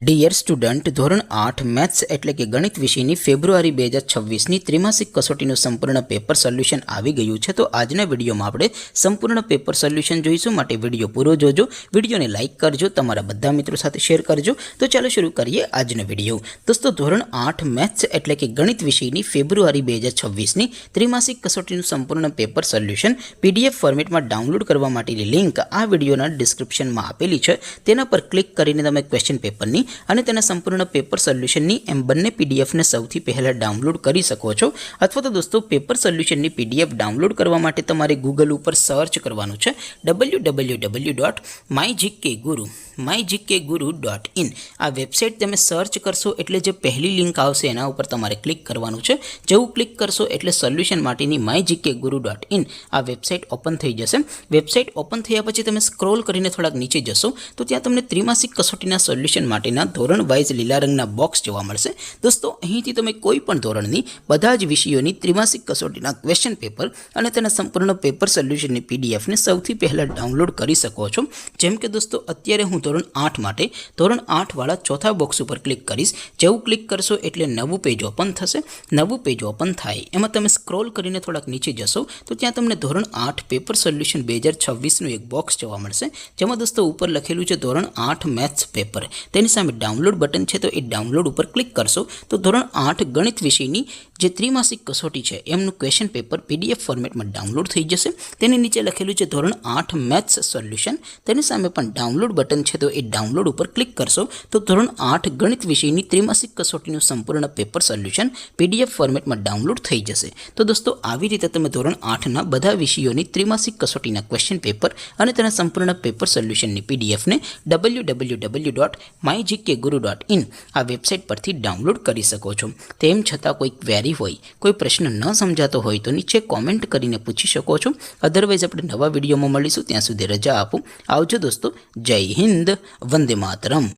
Dear student, ધોરણ 8 maths એટલે કે ગણિત વિષયની ફેબ્રુઆરી 2026ની ત્રિમાસિક કસોટીનું સંપૂર્ણ પેપર સોલ્યુશન આવી ગયું છે। તો આજના વિડીયોમાં આપણે સંપૂર્ણ પેપર સોલ્યુશન જોઈશું, માટે વિડીયો પૂરો જોજો, વિડીયોને લાઇક કરજો, તમારા બધા મિત્રો સાથે શેર કરજો। તો ચાલો શરૂ કરીએ આજનો વિડીયો। દોસ્તો, ધોરણ 8 મેથ્સ એટલે કે ગણિત વિષયની ફેબ્રુઆરી 2026ની ત્રિમાસિક કસોટીનું સંપૂર્ણ પેપર સોલ્યુશન PDF ફોર્મેટમાં ડાઉનલોડ કરવા માટેની લિંક આ વિડીયોના ડિસ્ક્રિપ્શનમાં આપેલી છે। તેના પર ક્લિક કરીને તમે ક્વેશ્ચન પેપરની અને તેના સંપૂર્ણ પેપર સોલ્યુશનની એમ બંને પીડીએફને સૌથી પહેલાં ડાઉનલોડ કરી શકો છો। અથવા તો દોસ્તો, પેપર સોલ્યુશનની પીડીએફ ડાઉનલોડ કરવા માટે તમારે ગૂગલ ઉપર સર્ચ કરવાનું છે www.mygkguru.in। આ વેબસાઇટ તમે સર્ચ કરશો એટલે જે પહેલી લિંક આવશે એના ઉપર તમારે ક્લિક કરવાનું છે। જેવું ક્લિક કરશો એટલે સોલ્યુશન માટેની mygkguru.in આ વેબસાઇટ ઓપન થઈ જશે। વેબસાઇટ ઓપન થયા પછી તમે સ્ક્રોલ કરીને થોડાક નીચે જશો તો ત્યાં તમને ત્રિમાસિક કસોટીના સોલ્યુશન માટેના ધોરણ વાઇઝ લીલા રંગના બોક્સ જોવા મળશે। દોસ્તો, અહીંથી તમે કોઈ પણ ધોરણની બધા જ વિષયોની ત્રિમાસિક કસોટીના ક્વેશ્ચન પેપર અને તેના સંપૂર્ણ પેપર સોલ્યુશનની પીડીએફને સૌથી પહેલાં ડાઉનલોડ કરી શકો છો। જેમ કે દોસ્તો, અત્યારે હું ધોરણ 8 માટે ધોરણ 8 વાળા ચોથા બોક્સ ઉપર ક્લિક કરીશ। જેવું ક્લિક કરશો એટલે નવું પેજ ઓપન થશે। નવું પેજ ઓપન થાય એમાં તમે સ્ક્રોલ કરીને થોડાક નીચે જશો તો ત્યાં તમને ધોરણ 8 પેપર સોલ્યુશન 2026નું એક બોક્સ જોવા મળશે, જેમાં દોસ્તો ઉપર લખેલું છે ધોરણ 8 મેથ્સ પેપર। તેની સામે ડાઉનલોડ બટન છે, તો એ ડાઉનલોડ ઉપર ક્લિક કરશો તો ધોરણ 8 ગણિત વિષયની જે ત્રિમાસિક કસોટી છે એમનું ક્વેશ્ચન પેપર PDF ફોર્મેટમાં ડાઉનલોડ થઈ જશે। તેની નીચે લખેલું છે ધોરણ 8 મેથ્સ સોલ્યુશન, તેની સામે પણ ડાઉનલોડ બટન છે, તો એ ડાઉનલોડ ઉપર ક્લિક કરશો તો ધોરણ 8 ગણિત વિષયની ત્રિમાસિક કસોટીનું સંપૂર્ણ પેપર સોલ્યુશન PDF ફોર્મેટમાં ડાઉનલોડ થઈ જશે। તો દોસ્તો, આવી રીતે તમે ધોરણ 8ના બધા વિષયોની ત્રિમાસિક કસોટીના ક્વેશ્ચન પેપર અને તેના સંપૂર્ણ પેપર સોલ્યુશનની પીડીએફને www.mygkguru.in આ વેબસાઇટ પરથી ડાઉનલોડ કરી શકો છો। તેમ છતાં કોઈ ક્વેરી હોય, કોઈ પ્રશ્ન ન સમજાતો હોય તો નીચે કોમેન્ટ કરીને પૂછી શકો છો। અધરવાઇઝ આપણે નવા વિડીયોમાં મળીશું, ત્યાં સુધી રજા આપો। આવજો દોસ્તો, જય હિન્દ, વંદે માતરમ।